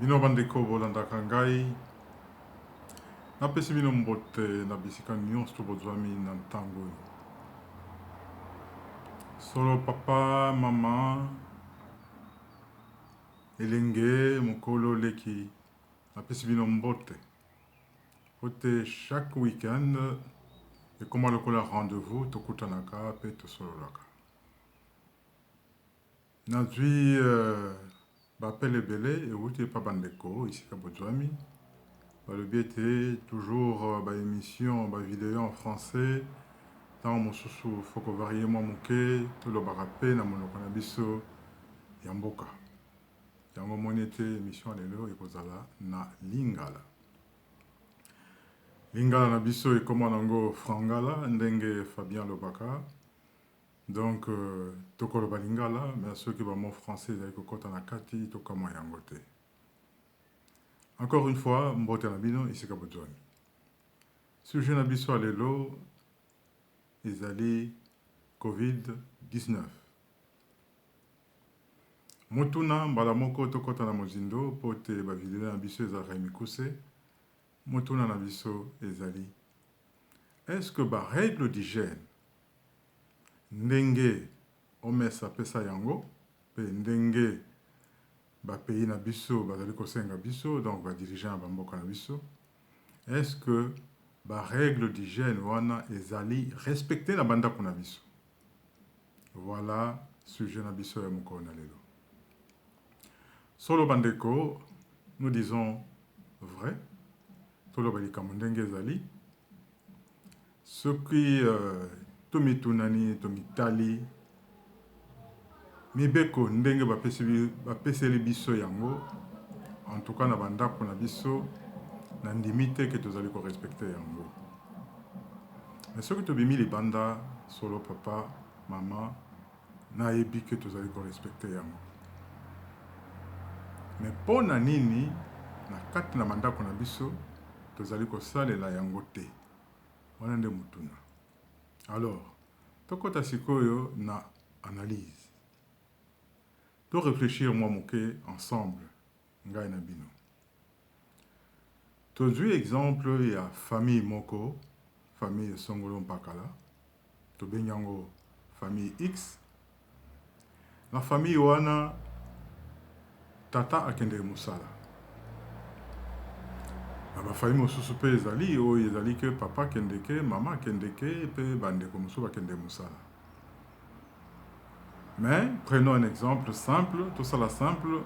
Bino bandeko bolandaka ngai napesi bino mbote na bisika nyonso bozwami na ntango oyo. Solo papa mama elenge mokolo leki napesi bino mbote pote chaque week-end ekoma lokola rendez-vous tokutanaka pe tosololaka. Nazwi bapele ebele euti epa bandeko isika bozwami balobi ete toujours baémission bavideo en français ntango mosusu foko varie mwa moke tolobaka mpe na monoko na biso ya mboka. Yango moni ete émission lelo ekozala na lingala. Lingala na biso ekoma nango frangala ndenge Fabien lobaka. Donc tokoloba lingala mais soki ba mot français ezali kokota na kati tokamwa yango te. Encore une fois, mbote na bino isika bozwami. Sujet na biso lelo ezali COVID-19. Motuna mbala moko tokota na mozindo pote ba video na biso ezalaka mikuse. Motuna na biso ezali est-ce que ba règle d'hygiène ndenge omesa pesa yango pe ndenge ba pays na biso bazali kosenga biso donc ba dirigeant ba mboka na biso est-ce que ba règle d'hygiène wana ezali respecté na bandako na biso? Voilà sujet na biso ya mokolo na lelo. Solo bandeko, nous disons vrai. Tolo balikambo ndenge ezali. Soki tomitunani tomitali mibeko ndenge bapeseli biso yango en tout cas na bandako na biso na ndimi te ke tozali korespecte yango. Mais soki tobimi libanda solo papa mama nayebi ke tozali korespecte yango. Mais mpo na nini na kati na bandako na biso tozali kosalela yango te? Wana nde mutuna. Alors tokota sikoyo na analyse. To réfléchir mwa moke ensemble ngai na bino. Tozwi exemple ya famille moko, famille Songolo Mpakala, tobengi yango famille X. Na famille wana tata akende musala. Na ba famille mosusu pe ezali oyo ezali ke papa kendeke, mama kendeke pe bandeko mosusu bakende musala. Mais prenons un exemple simple, tout ça la simple,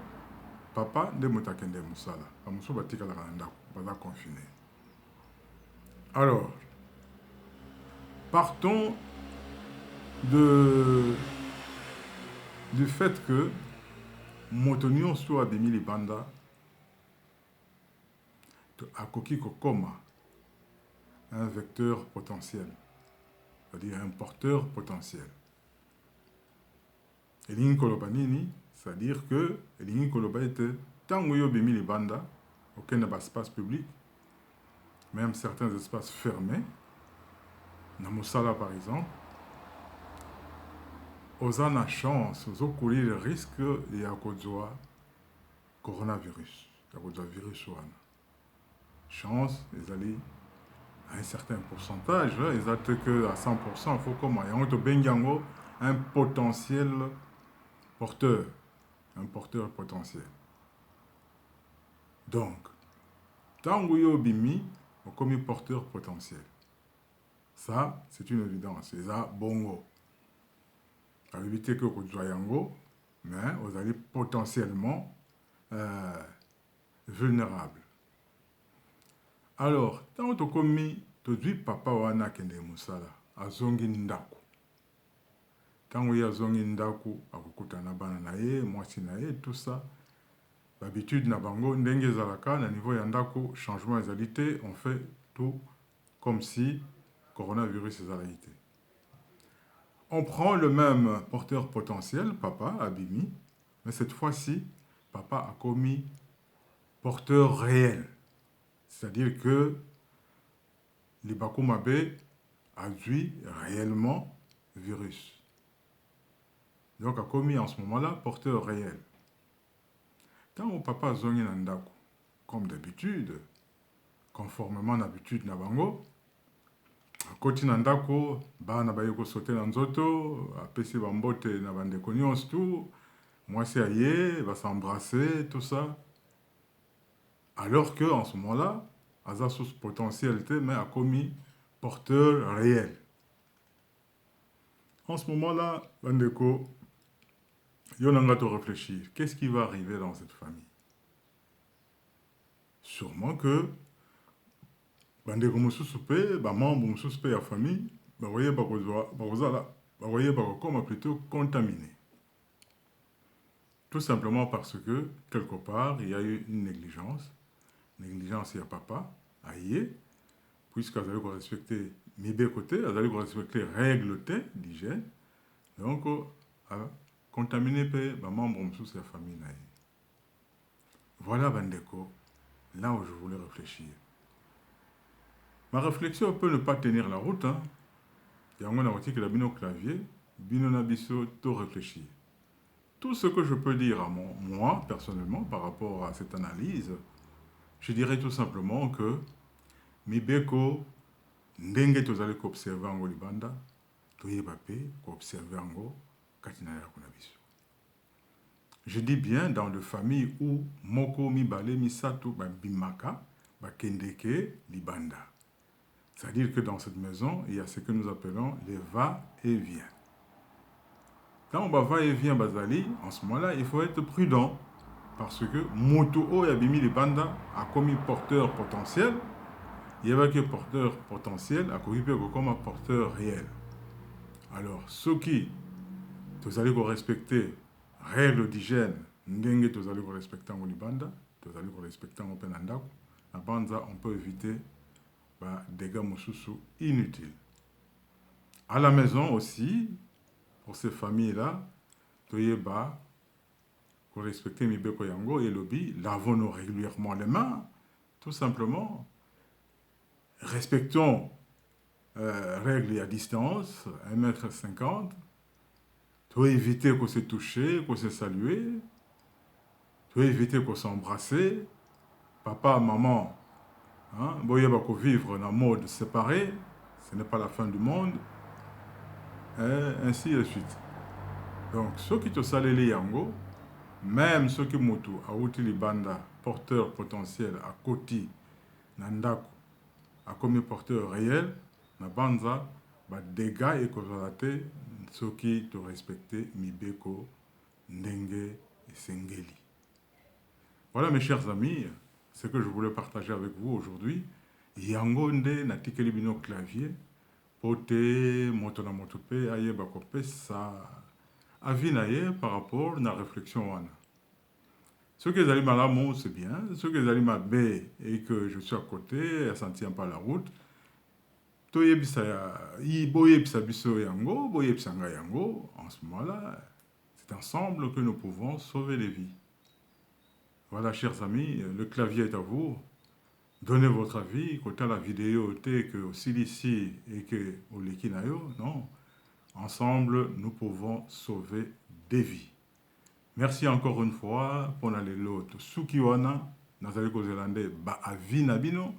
papa nde moto akende musala. Ba mosusu batikalaka na ndako, baza confiné. Alors, partons du fait que moto nyonso abimi libanda akoki kokoma un vecteur potentiel, c'est-à-dire un porteur potentiel. Elingi koloba nini, c'est-à-dire que elingi koloba ete tango yo bimi libanda okende ba espace public, même certains espaces fermés, na mosala par exemple, oza na chance, ozo courir le risque ya kozwa coronavirus, ya kozwa virus wana. Chance, ezali à un certain pourcentage, ezate que à 100%, faut comment yango to bengango un potentiel porteur, un porteur potentiel. Donc, tango yo bimi, on comme porteur potentiel. Ça, c'est une évidence. C'est ça, bongo. Ça veut éviter que vous soyez yango, mais vous allez potentiellement vulnérable. Alors, tango to komi, to dwi papa wana kende musala, azongi ndako. Tango ya zongi ndaku, akukuta na bana na ye, mwasi na ye, tout ça. L'habitude na bango, ndenge zalaka, na niveau ya ndaku, changement ezalité, on fait tout comme si coronavirus ezalité. On prend le même porteur potentiel, papa, abimi, mais cette fois-ci, papa a commis porteur réel. C'est-à-dire que l'Ibakumabe a eu réellement virus. Donc a commis en ce moment-là porteur réel. Tant au papa zongi nandako, comme d'habitude, conformément à l'habitude na bango, akoti nandako, bana baye ko sauter na nzoto, apesi bambote na bandeko nyonso tout, mwasi aye, va s'embrasser, tout ça. Alors que en ce moment-là, aza sous potentialité, mais a commis porteur réel. En ce moment-là, bandeko, yo nanga te réfléchir. Qu'est-ce qui va arriver dans cette famille? Sûrement que bandeko mosusu pe, membre mosusu pe ya famille, bakoye bakokoma plutôt contaminé. Tout simplement parce que, quelque part, il y a eu une négligence. Négligence, il y a papa, aïe, puisqu'ils allaient respecter mes deux côtés, ils allaient respecter les règles d'hygiène. Donc, contaminé par membre de la famille. Voilà, Bandeko, là où je voulais réfléchir. Ma réflexion peut ne pas tenir la route. Il y a un article de bino clavier, bino nabiso, tout réfléchir. Tout ce que je peux dire à moi, personnellement, par rapport à cette analyse, je dirais tout simplement que Mibeko, ndenge tozali ko observer ango libanda, toyeba pe ko observer ango katina ya kuna biso. Je dis bien dans de familles où moko mibale misato ba bimaka ba kendeke libanda. C'est-à-dire que dans cette maison, il y a ce que nous appelons les va-et-vient. Quand on va et vient bazali, en ce moment-là, il faut être prudent. Parce que Moto Yabimi Libanda a commis porteur potentiel, il y avait que porteur potentiel a commis comme un porteur réel. Alors, ceux qui, vous allez respecter règles d'hygiène, n'engagez vous allez respecter en Libanda, vous allez respecter en Penanda, à Banza, on peut éviter des dégâts moussous inutiles. À la maison aussi, pour ces familles-là, Toyeba, pour respecter Mibeko Yango et Lobby, lavons-nous régulièrement les mains, tout simplement. Respectons règles à distance, 1,50 m. Tu veux éviter qu'on se touche, qu'on se salue. Tu veux éviter qu'on s'embrasse. Papa, maman, vous vivre dans un mode séparé, ce n'est pas la fin du monde. Et ainsi de suite. Donc, ceux qui te saluent les Yango, même ceux qui mutu a outi libanda porteur potentiel à côté nandaku a commis porteur réel na banza ba dégâts et causalité ceux qui te respectent mibeko ndenge et sengeli. Voilà mes chers amis, ce que je voulais partager avec vous aujourd'hui. Yango nde na tikeli bino clavier pote moto na moto pe aye ba kopé ça avis par rapport à la réflexion. Ceux qui allaient mal c'est bien. Ceux qui allaient mal et que je suis à côté, ça ne tient pas la route. En ce moment-là, c'est ensemble que nous pouvons sauver les vies. Voilà, chers amis, le clavier est à vous. Donnez votre avis. Quand la vidéo était que aussi ici et que au Lekinayo, non. Ensemble, nous pouvons sauver des vies. Merci encore une fois pour aller l'autre. Sukiwana, Nazali Kozélande, ba avi nabino,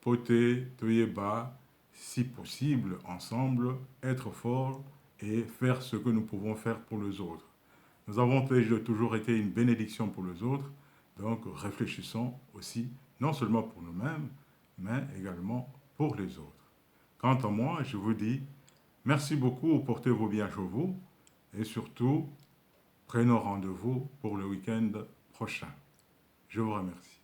pote, toyeba, si possible, ensemble, être fort et faire ce que nous pouvons faire pour les autres. Nous avons toujours été une bénédiction pour les autres, donc réfléchissons aussi, non seulement pour nous-mêmes, mais également pour les autres. Quant à moi, je vous dis, merci beaucoup, portez-vous bien chez vous et surtout, prenons rendez-vous pour le week-end prochain. Je vous remercie.